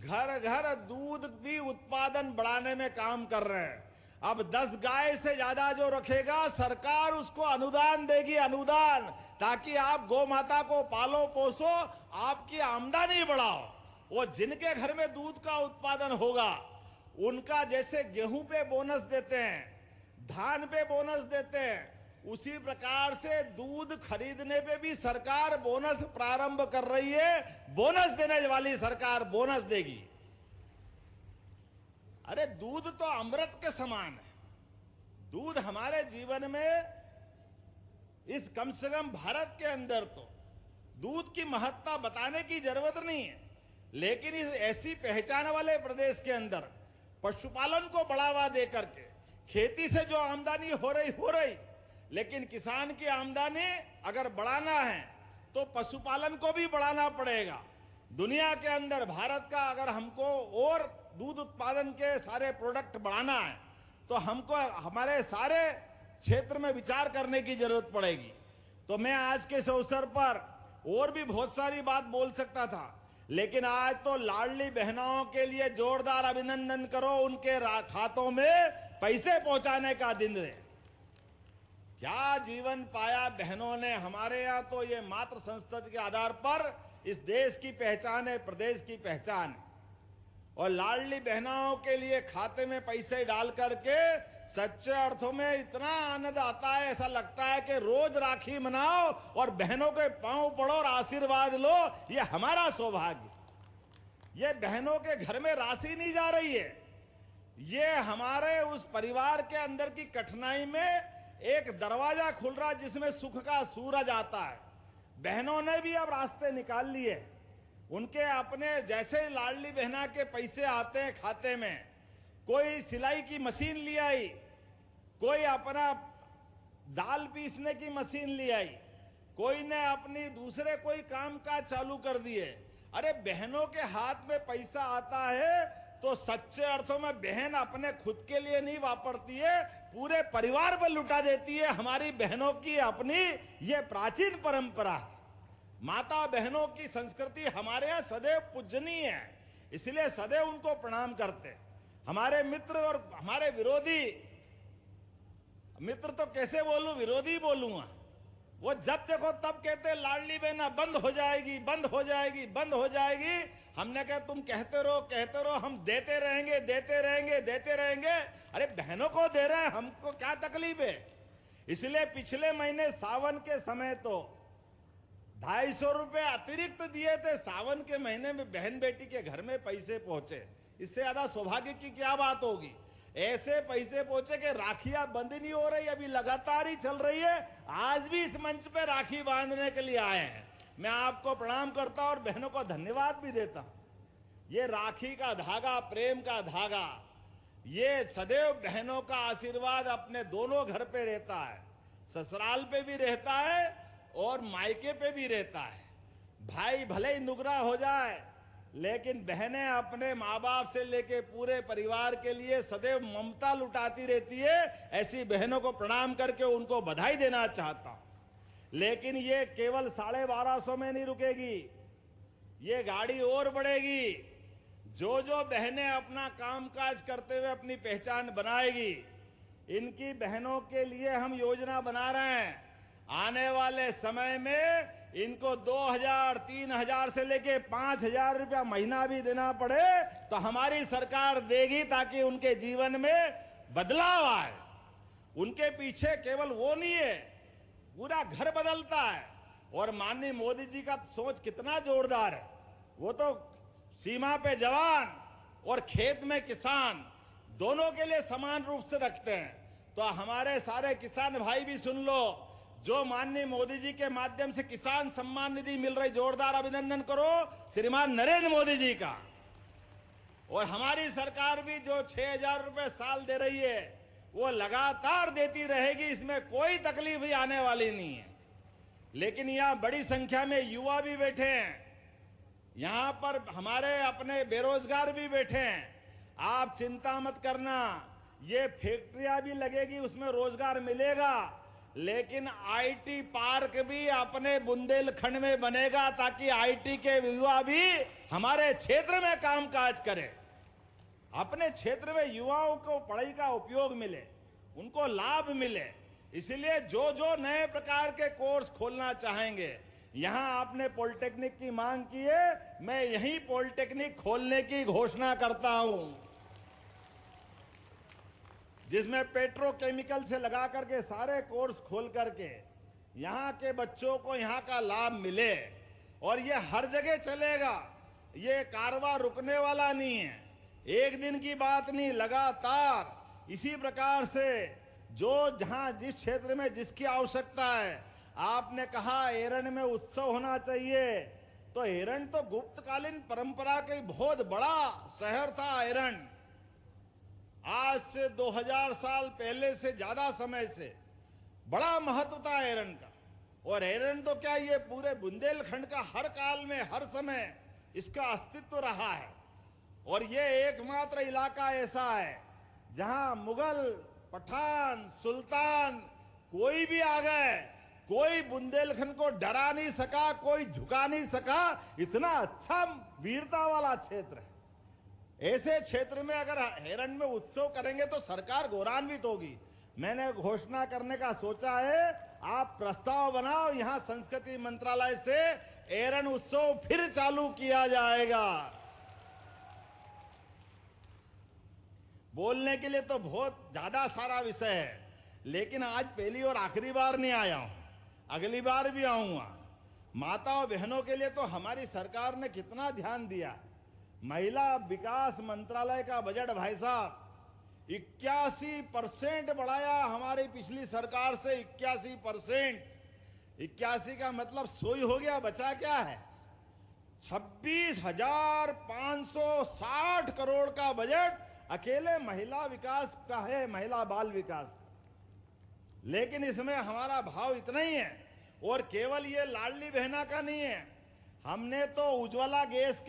घर घर दूध भी उत्पादन बढ़ाने में काम कर रहे हैं। अब 10 गाय से ज्यादा जो रखेगा, सरकार उसको अनुदान देगी, अनुदान, ताकि आप गौ माता को पालो पोसो, आपकी आमदनी बढ़ाओ। वो जिनके घर में दूध का उत्पादन होगा, उनका जैसे गेहूं पे बोनस देते हैं, धान पे बोनस देते हैं, उसी प्रकार से दूध खरीदने पे भी सरकार बोनस प्रारंभ कर रही है। बोनस देने वाली सरकार बोनस देगी। अरे दूध तो अमृत के समान है। दूध हमारे जीवन में, इस कम से कम भारत के अंदर तो दूध की महत्ता बताने की जरूरत नहीं है, लेकिन इस ऐसी पहचान वाले प्रदेश के अंदर पशुपालन को बढ़ावा दे करके, खेती से जो आमदनी हो रही, लेकिन किसान की आमदनी अगर बढ़ाना है तो पशुपालन को भी बढ़ाना पड़ेगा। दुनिया के अंदर भारत का अगर हमको और दूध उत्पादन के सारे प्रोडक्ट बढ़ाना है तो हमको हमारे सारे क्षेत्र में विचार करने की जरूरत पड़ेगी। तो मैं आज के इस अवसर पर और भी बहुत सारी बात बोल सकता था, लेकिन आज तो लाडली बहनों के लिए जोरदार अभिनंदन करो, उनके खातों में पैसे पहुंचाने का दिन है। क्या जीवन पाया बहनों ने हमारे यहाँ। तो ये मातृ संस्कृति के आधार पर इस देश की पहचान है, प्रदेश की पहचान है। और लाडली बहनों के लिए खाते में पैसे डाल करके सच्चे अर्थों में इतना आनंद आता है, ऐसा लगता है कि रोज राखी मनाओ और बहनों के पांव पड़ो और आशीर्वाद लो। ये हमारा सौभाग्य। ये बहनों के घर में राशि नहीं जा रही है, ये हमारे उस परिवार के अंदर की कठिनाई में एक दरवाजा खुल रहा जिसमें सुख का सूरज आता है। बहनों ने भी अब रास्ते निकाल लिए। उनके अपने जैसे लाडली बहना के पैसे आते हैं खाते में, कोई सिलाई की मशीन ले आई, कोई अपना दाल पीसने की मशीन ले आई, कोई ने अपनी दूसरे कोई काम काज चालू कर दिए। अरे बहनों के हाथ में पैसा आता है तो सच्चे अर्थों में बहन अपने खुद के लिए नहीं वापरती है, पूरे परिवार पर लुटा देती है। हमारी बहनों की अपनी ये प्राचीन परंपरा है। माता बहनों की संस्कृति हमारे यहाँ सदैव पूजनीय है, इसलिए सदैव उनको प्रणाम करते। हमारे मित्र और हमारे विरोधी, मित्र तो कैसे बोलूं, विरोधी बोलूंगा, वो जब देखो तब कहते लाडली बहना बंद हो जाएगी, बंद हो जाएगी, बंद हो जाएगी। हमने कहा तुम कहते रहो, हम देते रहेंगे, देते रहेंगे, देते रहेंगे। अरे बहनों को दे रहे हैं, हमको क्या तकलीफ है। इसलिए पिछले महीने सावन के समय तो 250 रुपए अतिरिक्त दिए थे। सावन के महीने में बहन बेटी के घर में पैसे पहुंचे, इससे ज्यादा सौभाग्य की क्या बात होगी। ऐसे पैसे पहुंचे कि राखियां बंद नहीं हो रही, अभी लगातार ही चल रही है। आज भी इस मंच पे राखी बांधने के लिए आए हैं। मैं आपको प्रणाम करता हूं और बहनों को धन्यवाद भी देता हूं। ये राखी का धागा, प्रेम का धागा, ये सदैव बहनों का आशीर्वाद अपने दोनों घर पे रहता है, ससुराल पे भी रहता है और मायके पे भी रहता है। भाई भले ही नुगरा हो जाए, लेकिन बहनें अपने माँ बाप से लेके पूरे परिवार के लिए सदैव ममता लुटाती रहती है। ऐसी बहनों को प्रणाम करके उनको बधाई देना चाहता हूं। लेकिन ये केवल 1250 में नहीं रुकेगी, ये गाड़ी और बढ़ेगी। जो जो बहनें अपना कामकाज करते हुए अपनी पहचान बनाएगी, इनकी बहनों के लिए हम योजना बना रहे हैं। आने वाले समय में इनको 2000, 3000 से लेके 5000 रुपया महीना भी देना पड़े तो हमारी सरकार देगी, ताकि उनके जीवन में बदलाव आए। उनके पीछे केवल वो नहीं है, पूरा घर बदलता है। और माननीय मोदी जी का सोच कितना जोरदार है। वो तो सीमा पे जवान और खेत में किसान दोनों के लिए समान रूप से रखते हैं। तो हमारे सारे किसान भाई भी सुन लो, जो माननीय मोदी जी के माध्यम से किसान सम्मान निधि मिल रही, जोरदार अभिनंदन करो श्रीमान नरेंद्र मोदी जी का। और हमारी सरकार भी जो 6000 रुपए साल दे रही है, वो लगातार देती रहेगी, इसमें कोई तकलीफ ही आने वाली नहीं है। लेकिन यहां बड़ी संख्या में युवा भी बैठे हैं, यहां पर हमारे अपने बेरोजगार भी बैठे हैं। आप चिंता मत करना, ये फैक्ट्रियां भी लगेगी, उसमें रोजगार मिलेगा। लेकिन आईटी पार्क भी अपने बुंदेलखंड में बनेगा, ताकि आईटी के युवा भी हमारे क्षेत्र में कामकाज करें। अपने क्षेत्र में युवाओं को पढ़ाई का उपयोग मिले, उनको लाभ मिले। इसलिए जो जो नए प्रकार के कोर्स खोलना चाहेंगे, यहां आपने पॉलिटेक्निक की मांग की है, मैं यहीं पॉलिटेक्निक खोलने की घोषणा करता हूं, जिसमें पेट्रोकेमिकल से लगा करके सारे कोर्स खोल करके यहाँ के बच्चों को यहाँ का लाभ मिले। और ये हर जगह चलेगा, ये कारवां रुकने वाला नहीं है, एक दिन की बात नहीं, लगातार इसी प्रकार से जो जहाँ जिस क्षेत्र में जिसकी आवश्यकता है। आपने कहा एरन में उत्सव होना चाहिए, तो एरन तो गुप्तकालीन परंपरा का बहुत बड़ा शहर था। एरन आज से 2000 साल पहले से ज्यादा समय से बड़ा महत्व था एरन का। और एरन तो क्या, ये पूरे बुंदेलखंड का हर काल में हर समय इसका अस्तित्व रहा है। और ये एकमात्र इलाका ऐसा है जहां मुगल, पठान, सुल्तान कोई भी आ गए, कोई बुंदेलखंड को डरा नहीं सका, कोई झुका नहीं सका। इतना अच्छा वीरता वाला क्षेत्र है। ऐसे क्षेत्र में अगर एरन में उत्सव करेंगे तो सरकार गौरवान्वित होगी। मैंने घोषणा करने का सोचा है, आप प्रस्ताव बनाओ, यहां संस्कृति मंत्रालय से एरन उत्सव फिर चालू किया जाएगा। बोलने के लिए तो बहुत ज्यादा सारा विषय है, लेकिन आज पहली और आखिरी बार नहीं आया हूं, अगली बार भी आऊंगा। माताओं बहनों के लिए तो हमारी सरकार ने कितना ध्यान दिया। महिला विकास मंत्रालय का बजट भाई साहब 81% बढ़ाया हमारी पिछली सरकार से। 81%, 81 का मतलब 100 ही हो गया, बचा क्या है? 26,560 करोड़ का बजट अकेले महिला विकास का है, महिला बाल विकास का। लेकिन इसमें हमारा भाव इतना ही है। और केवल ये लाडली बहना का नहीं है, हमने तो उज्ज्वला गैस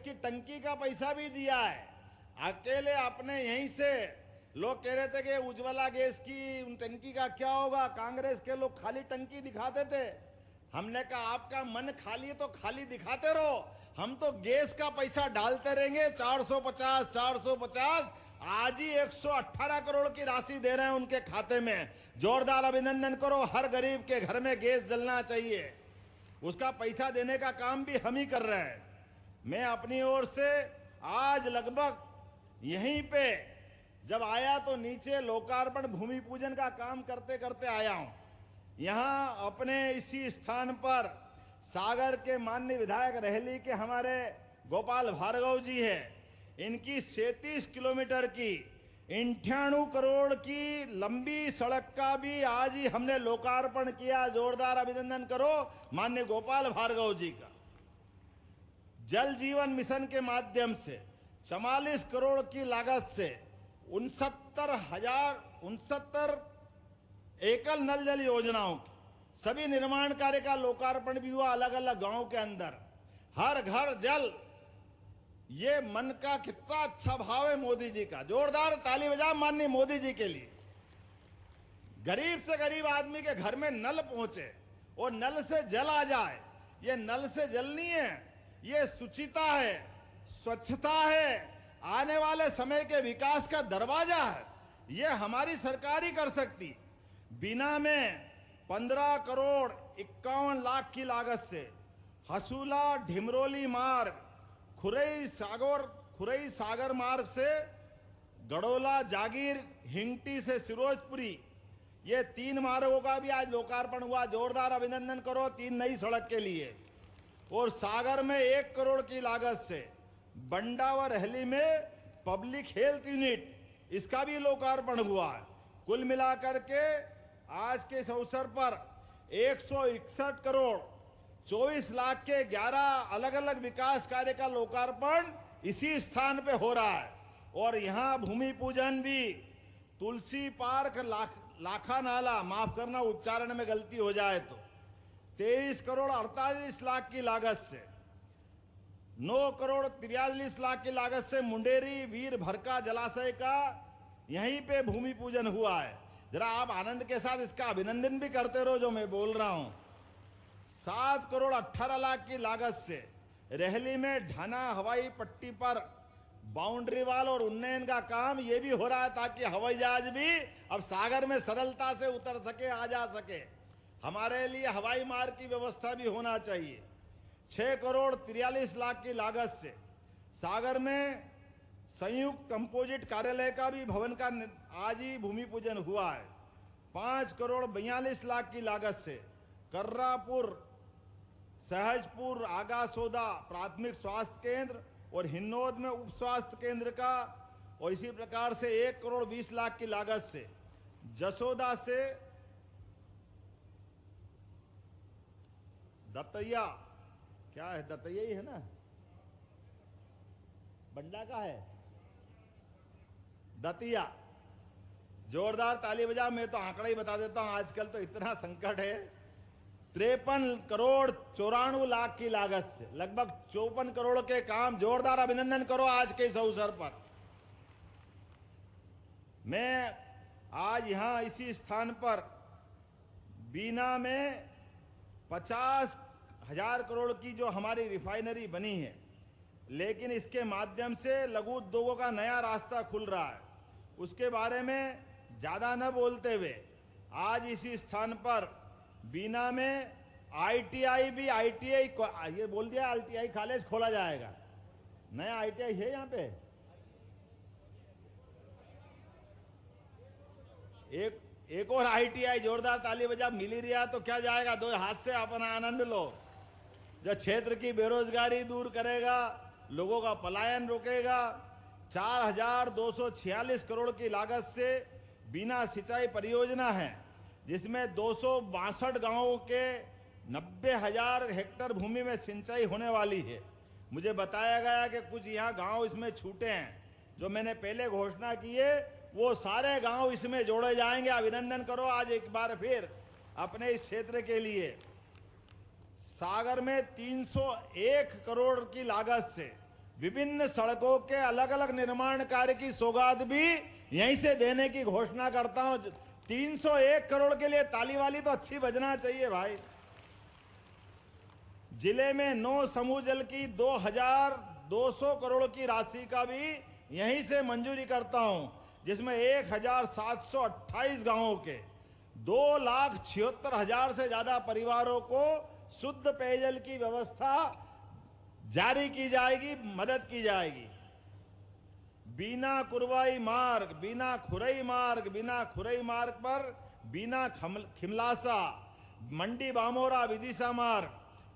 की टंकी का पैसा भी दिया है। अकेले अपने यहीं से लोग कह रहे थे कि उज्ज्वला गैस की टंकी का क्या होगा, कांग्रेस के लोग खाली टंकी दिखाते थे। हमने कहा आपका मन खाली है तो खाली दिखाते रहो, हम तो गैस का पैसा डालते रहेंगे। 450 आज ही 118 करोड़ की राशि दे रहे हैं उनके खाते में। जोरदार अभिनंदन करो। हर गरीब के घर में गैस जलना चाहिए, उसका पैसा देने का काम भी हम ही कर रहे हैं। मैं अपनी ओर से आज लगभग यहीं पे जब आया तो नीचे लोकार्पण भूमि पूजन का काम करते करते आया हूं। यहां अपने इसी स्थान पर सागर के माननीय विधायक रहली के हमारे गोपाल भार्गव जी है, इनकी 37 किलोमीटर की 98 करोड़ की लंबी सड़क का भी आज ही हमने लोकार्पण किया। जोरदार अभिनंदन करो माननीय गोपाल भार्गव जी का। जल जीवन मिशन के माध्यम से 44 करोड़ की लागत से 69 एकल नल जल योजनाओं की सभी निर्माण कार्य का लोकार्पण भी हुआ। अलग अलग गांव के अंदर हर घर जल, ये मन का कितना अच्छा भाव है मोदी जी का। जोरदार ताली बजाओ माननीय मोदी जी के लिए। गरीब से गरीब आदमी के घर में नल पहुंचे और नल से जल आ जाए। ये नल से जल नहीं है, ये शुचिता है, स्वच्छता है, आने वाले समय के विकास का दरवाजा है। ये हमारी सरकार ही कर सकती। बीना में 15 करोड़ 51 लाख की लागत से हसूला ढिमरोली मार्ग, खुरई सागर मार्ग से गड़ोला जागीर, हिंगटी से सिरोजपुरी, ये 3 मार्गों का भी आज लोकार्पण हुआ। जोरदार अभिनंदन करो 3 नई सड़क के लिए। और सागर में 1 करोड़ की लागत से बंडा व रहली में पब्लिक हेल्थ यूनिट, इसका भी लोकार्पण हुआ है। कुल मिलाकर के आज के इस अवसर पर 161 करोड़ 24 लाख के 11 अलग अलग विकास कार्य का लोकार्पण इसी स्थान पे हो रहा है। और यहां भूमि पूजन भी तुलसी पार्क लाखा नाला, माफ करना उच्चारण में गलती हो जाए तो, 23 करोड़ 48 लाख की लागत से, 9 करोड़ 43 लाख की लागत से मुंडेरी वीर भरका जलाशय का यहीं पे भूमि पूजन हुआ है। जरा आप आनंद के साथ इसका अभिनंदन भी करते रहो जो मैं बोल रहा हूं। 7 करोड़ 18 लाख की लागत से रहली में ढाना हवाई पट्टी पर बाउंड्री वाल और उन्नयन का काम ये भी हो रहा है, ताकि हवाई जहाज भी अब सागर में सरलता से उतर सके, आ जा सके। हमारे लिए हवाई मार्ग की व्यवस्था भी होना चाहिए। 6 करोड़ 43 लाख की लागत से सागर में संयुक्त कंपोजिट कार्यालय का भी भवन का आज ही भूमि पूजन हुआ है। 5 करोड़ 42 लाख की लागत से कर्रापुर, सहजपुर, आगासोदा प्राथमिक स्वास्थ्य केंद्र और हिन्नौद में उप स्वास्थ्य केंद्र का, और इसी प्रकार से 1 करोड़ 20 लाख की लागत से जसोदा से दत्तैया, क्या है दत्तैया ही है ना, बंडा का है दतिया। जोरदार ताली बजा। मैं तो आंकड़ा ही बता देता हूं, आजकल तो इतना संकट है। 53 करोड़ 94 लाख की लागत से लगभग 54 करोड़ के काम। जोरदार अभिनंदन करो आज के इस अवसर पर। मैं आज यहां इसी स्थान पर बीना में 50,000 करोड़ की जो हमारी रिफाइनरी बनी है, लेकिन इसके माध्यम से लघु उद्योगों का नया रास्ता खुल रहा है, उसके बारे में ज्यादा न बोलते हुए आज इसी स्थान पर बीना में आईटीआई ये बोल दिया आईटीआई कॉलेज खोला जाएगा। नया आईटीआई है यहां पे। एक और आईटीआई। जोरदार ताली बजा। मिल ही रहा तो क्या जाएगा, 2 हाथ से अपना आनंद लो। जो क्षेत्र की बेरोजगारी दूर करेगा, लोगों का पलायन रोकेगा। 4,246 करोड़ की लागत से बीना सिंचाई परियोजना है, जिसमें 262 गांवों के 90,000 हेक्टेयर भूमि में सिंचाई होने वाली है। मुझे बताया गया कि कुछ यहाँ गांव इसमें छूटे हैं। जो मैंने पहले घोषणा की है वो सारे गांव इसमें जोड़े जाएंगे। अभिनंदन करो आज एक बार फिर अपने इस क्षेत्र के लिए। सागर में 301 करोड़ की लागत से विभिन्न सड़कों के अलग अलग निर्माण कार्य की सौगात भी यहीं से देने की घोषणा करता हूं। 301 करोड़ के लिए ताली वाली तो अच्छी बजना चाहिए भाई। जिले में 9 समूह जल की 2200 करोड़ की राशि का भी यहीं से मंजूरी करता हूं, जिसमें 1728 गांवों के 2,76,000 से ज्यादा परिवारों को शुद्ध पेयजल की व्यवस्था जारी की जाएगी, मदद की जाएगी। बीना कुरवाई मार्ग, बीना खुरई मार्ग पर बीना खिमलासा, मंडी बामोरा विदिशा मार्ग,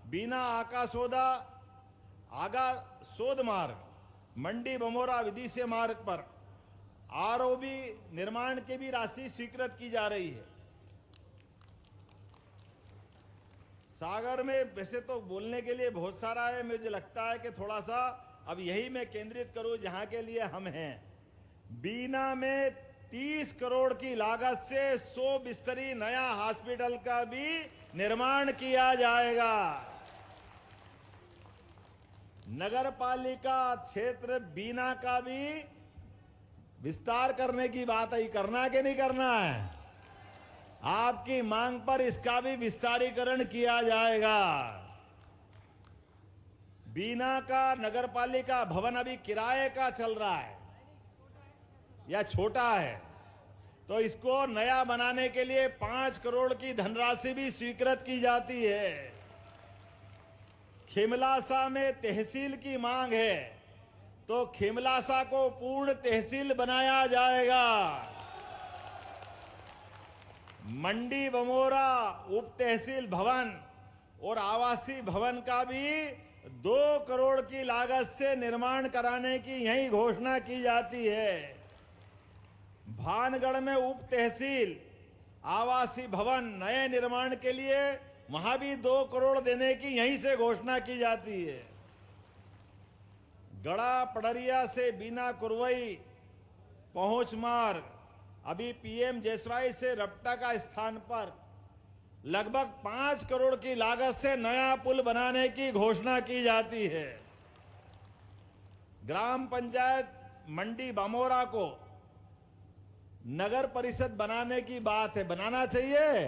बीना आगा सोद मार्ग, मंडी बमोरा विदिशा मार्ग पर आरओबी निर्माण की भी राशि स्वीकृत की जा रही है। सागर में वैसे तो बोलने के लिए बहुत सारा है, मुझे लगता है कि थोड़ा सा अब यही मैं केंद्रित करूं जहां के लिए हम हैं। बीना में 30 करोड़ की लागत से 100 बिस्तरी नया हॉस्पिटल का भी निर्माण किया जाएगा। नगर पालिका क्षेत्र बीना का भी विस्तार करने की बात है, करना है कि नहीं करना है? आपकी मांग पर इसका भी विस्तारीकरण किया जाएगा। बीना का नगर पालिका भवन अभी किराए का चल रहा है या छोटा है, तो इसको नया बनाने के लिए 5 करोड़ की धनराशि भी स्वीकृत की जाती है। खिमलासा में तहसील की मांग है, तो खिमलासा को पूर्ण तहसील बनाया जाएगा। मंडी बमोरा उप तहसील भवन और आवासीय भवन का भी 2 करोड़ की लागत से निर्माण कराने की यही घोषणा की जाती है। भानगढ़ में उप तहसील आवासीय भवन नए निर्माण के लिए वहां भी 2 करोड़ देने की यहीं से घोषणा की जाती है। गड़ा पड़रिया से बीना कुरवई पहुंच मार्ग अभी पीएम जयसवाई से रपटा का स्थान पर लगभग 5 करोड़ की लागत से नया पुल बनाने की घोषणा की जाती है। ग्राम पंचायत मंडी बामोरा को नगर परिषद बनाने की बात है, बनाना चाहिए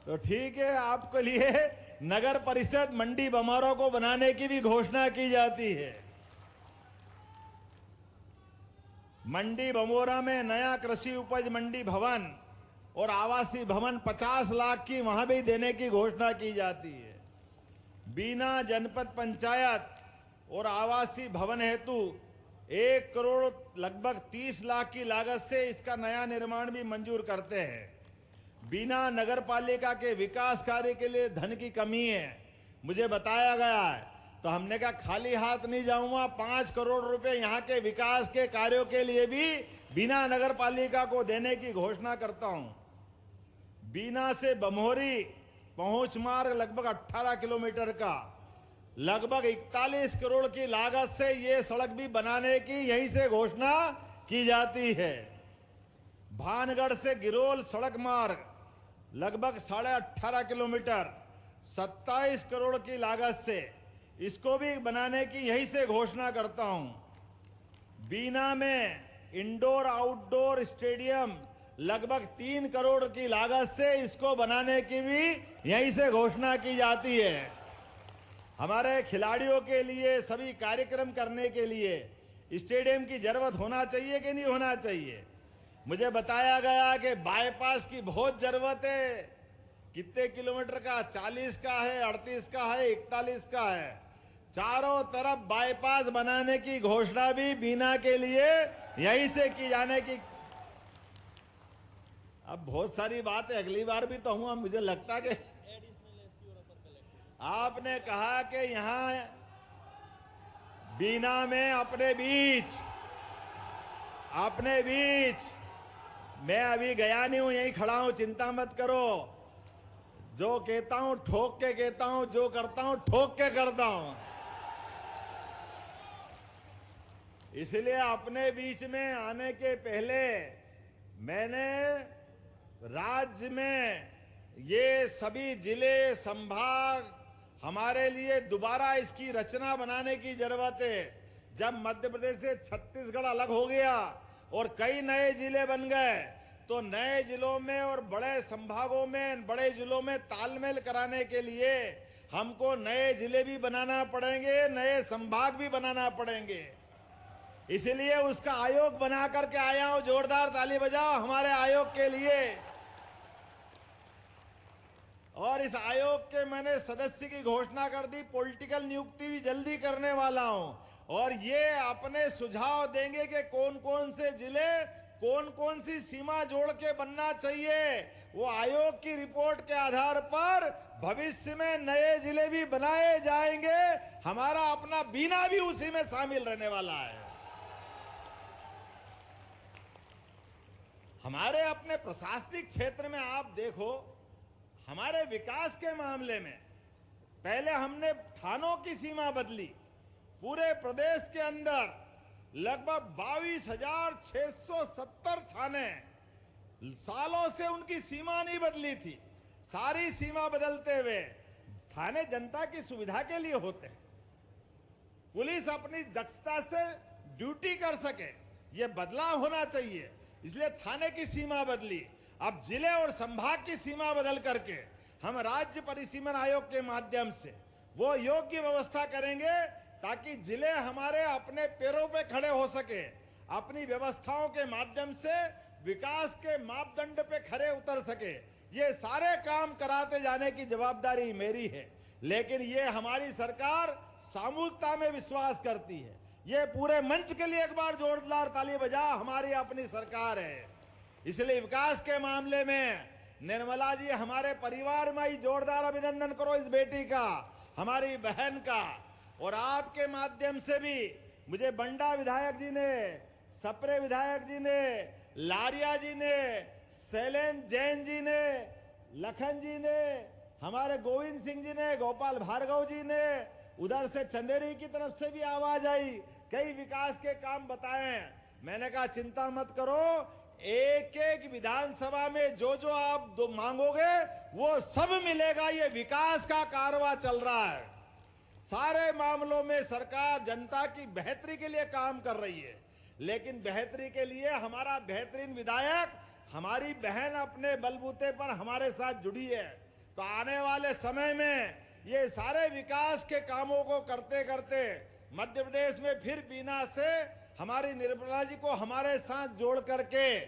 तो ठीक है, आपके लिए नगर परिषद मंडी बमोरा को बनाने की भी घोषणा की जाती है। मंडी बमोरा में नया कृषि उपज मंडी भवन और आवासीय भवन 50 लाख की वहां भी देने की घोषणा की जाती है। बीना जनपद पंचायत और आवासीय भवन हेतु 1 करोड़ लगभग 30 लाख की लागत से इसका नया निर्माण भी मंजूर करते हैं। बीना नगर पालिका के विकास कार्य के लिए धन की कमी है, मुझे बताया गया है, तो हमने कहा खाली हाथ नहीं जाऊंगा। 5 करोड़ रुपए यहाँ के विकास के कार्यों के लिए भी बीना नगर पालिका को देने की घोषणा करता हूं। बीना से बमोरी पहुंच मार्ग लगभग 18 किलोमीटर का लगभग 41 करोड़ की लागत से ये सड़क भी बनाने की यहीं से घोषणा की जाती है। भानगढ़ से गिरोल सड़क मार्ग लगभग 18.5 किलोमीटर 27 करोड़ की लागत से इसको भी बनाने की यहीं से घोषणा करता हूं। बीना में इंडोर आउटडोर स्टेडियम लगभग 3 करोड़ की लागत से इसको बनाने की भी यहीं से घोषणा की जाती है। हमारे खिलाड़ियों के लिए सभी कार्यक्रम करने के लिए स्टेडियम की जरूरत होना चाहिए कि नहीं होना चाहिए? मुझे बताया गया कि बाईपास की बहुत जरूरत है। कितने किलोमीटर का? 40 का है, 38 का है, 41 का है। चारों तरफ बाईपास बनाने की घोषणा भी बीना के लिए यहीं से की जाने की। अब बहुत सारी बातें अगली बार भी तो हुआ, मुझे लगता कि आपने कहा कि यहां बीना में अपने बीच मैं अभी गया नहीं हूं, यहीं खड़ा हूं, चिंता मत करो। जो कहता हूं ठोक के कहता हूं, जो करता हूं ठोक के करता हूं। इसलिए अपने बीच में आने के पहले मैंने राज्य में ये सभी जिले संभाग हमारे लिए दोबारा इसकी रचना बनाने की जरूरत है। जब मध्य प्रदेश से छत्तीसगढ़ अलग हो गया और कई नए जिले बन गए, तो नए जिलों में और बड़े संभागों में, बड़े जिलों में तालमेल कराने के लिए हमको नए जिले भी बनाना पड़ेंगे, नए संभाग भी बनाना पड़ेंगे। इसलिए उसका आयोग बना करके आया हूं। जोरदार ताली बजाओ हमारे आयोग के लिए। और इस आयोग के मैंने सदस्य की घोषणा कर दी, पॉलिटिकल नियुक्ति भी जल्दी करने वाला हूं। और ये अपने सुझाव देंगे कि कौन कौन से जिले कौन कौन सी सीमा जोड़ के बनना चाहिए। वो आयोग की रिपोर्ट के आधार पर भविष्य में नए जिले भी बनाए जाएंगे। हमारा अपना बीना भी उसी में शामिल रहने वाला है। हमारे अपने प्रशासनिक क्षेत्र में आप देखो, हमारे विकास के मामले में पहले हमने थानों की सीमा बदली। पूरे प्रदेश के अंदर लगभग 22,670 थाने, सालों से उनकी सीमा नहीं बदली थी। सारी सीमा बदलते हुए थाने जनता की सुविधा के लिए होते हैं, पुलिस अपनी दक्षता से ड्यूटी कर सके, यह बदलाव होना चाहिए। इसलिए थाने की सीमा बदली। अब जिले और संभाग की सीमा बदल करके हम राज्य परिसीमन आयोग के माध्यम से वो योग्य व्यवस्था करेंगे ताकि जिले हमारे अपने पैरों पे खड़े हो सके, अपनी व्यवस्थाओं के माध्यम से विकास के मापदंड पे खड़े उतर सके। ये सारे काम कराते जाने की जवाबदारी मेरी है। लेकिन ये हमारी सरकार सामूहिकता में विश्वास करती है। ये पूरे मंच के लिए एक बार जोरदार ताली बजा, हमारी अपनी सरकार है। इसलिए विकास के मामले में निर्मला जी, हमारे परिवार में ही जोरदार अभिनंदन करो इस बेटी का, हमारी बहन का। और आपके माध्यम से भी मुझे बंडा विधायक जी ने, सप्रे विधायक जी ने, लारिया जी ने, शैलेंद्र जैन जी ने, लखन जी ने, हमारे गोविंद सिंह जी ने, गोपाल भार्गव जी ने, उधर से चंदेरी की तरफ से भी आवाज आई, कई विकास के काम बताए। मैंने कहा चिंता मत करो, एक एक विधानसभा में जो जो आप मांगोगे वो सब मिलेगा। ये विकास का कारवां चल रहा है। सारे मामलों में सरकार जनता की बेहतरी के लिए काम कर रही है। लेकिन बेहतरी के लिए हमारा बेहतरीन विधायक, हमारी बहन अपने बलबूते पर हमारे साथ जुड़ी है। तो आने वाले समय में ये सारे विकास के कामों को करते करते मध्य प्रदेश में फिर बीना से हमारी निर्मला जी को हमारे साथ जोड़ करके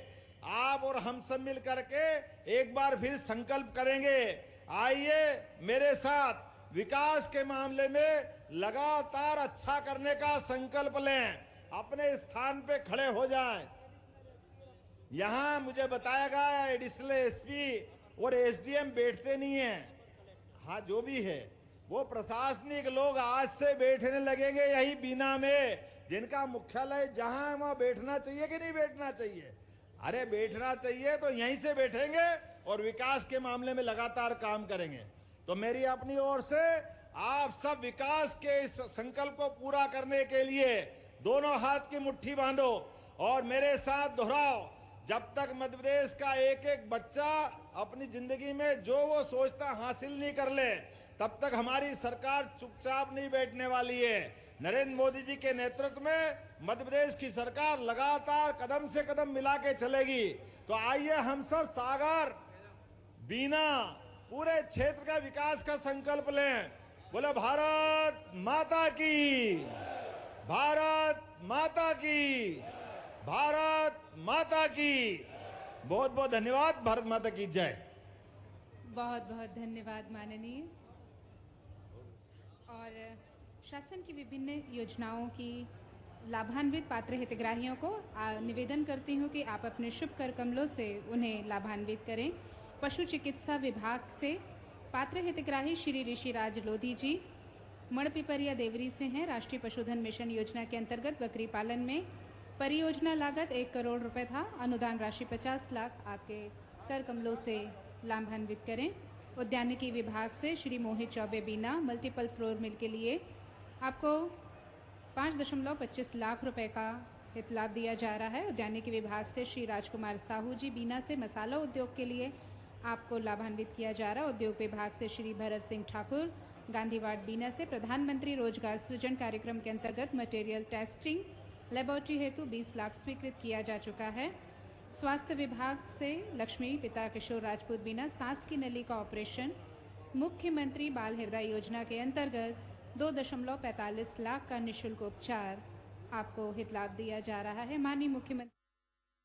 आप और हम सब मिल करके एक बार फिर संकल्प करेंगे। आइए मेरे साथ विकास के मामले में लगातार अच्छा करने का संकल्प लें, अपने स्थान पे खड़े हो जाएं। यहां मुझे बताया गया एडिशनल एसपी और एसडीएम बैठते नहीं है। हाँ, जो भी है वो प्रशासनिक लोग आज से बैठने लगेंगे यही बीना में, जिनका मुख्यालय जहां है वहां बैठना चाहिए कि नहीं बैठना चाहिए? अरे बैठना चाहिए तो यहीं से बैठेंगे और विकास के मामले में लगातार काम करेंगे। तो मेरी अपनी ओर से आप सब विकास के इस संकल्प को पूरा करने के लिए दोनों हाथ की मुट्ठी बांधो और मेरे साथ दोहराओ, जब तक मध्य प्रदेश का एक एक बच्चा अपनी जिंदगी में जो वो सोचता हासिल नहीं कर ले, तब तक हमारी सरकार चुपचाप नहीं बैठने वाली है। नरेंद्र मोदी जी के नेतृत्व में मध्य प्रदेश की सरकार लगातार कदम से कदम मिला के चलेगी। तो आइए हम सब सागर, बीना, पूरे क्षेत्र का विकास का संकल्प लें। बोले भारत माता की, भारत माता की, भारत माता की। बहुत बहुत धन्यवाद। भारत माता की जय। बहुत बहुत धन्यवाद माननीय। और शासन की विभिन्न योजनाओं की लाभान्वित पात्र हितग्राहियों को निवेदन करती हूं कि आप अपने शुभ कर कमलों से उन्हें लाभान्वित करें। पशु चिकित्सा विभाग से पात्र हितग्राही श्री ऋषिराज लोधी जी मणपिपरिया देवरी से हैं। राष्ट्रीय पशुधन मिशन योजना के अंतर्गत बकरी पालन में परियोजना लागत 1 करोड़ रुपए था, अनुदान राशि 50 लाख आपके कर कमलों से लाभान्वित करें। उद्यानिकी विभाग से श्री मोहित चौबे बीना मल्टीपल फ्लोर मिल के लिए आपको 5.25 लाख रुपए का हित लाभ दिया जा रहा है। उद्यानिकी विभाग से श्री राजकुमार साहू जी बीना से मसाला उद्योग के लिए आपको लाभान्वित किया जा रहा है। उद्योग विभाग से श्री भरत सिंह ठाकुर गांधीवाड़ बीना से प्रधानमंत्री रोजगार सृजन कार्यक्रम के अंतर्गत मटेरियल टेस्टिंग लेबोरेटरी हेतु 20 लाख स्वीकृत किया जा चुका है। स्वास्थ्य विभाग से लक्ष्मी पिता किशोर राजपूत बीना सांस की नली का ऑपरेशन मुख्यमंत्री बाल हृदय योजना के अंतर्गत 2.45 लाख का निःशुल्क उपचार आपको हित लाभ दिया जा रहा है। माननीय मुख्यमंत्री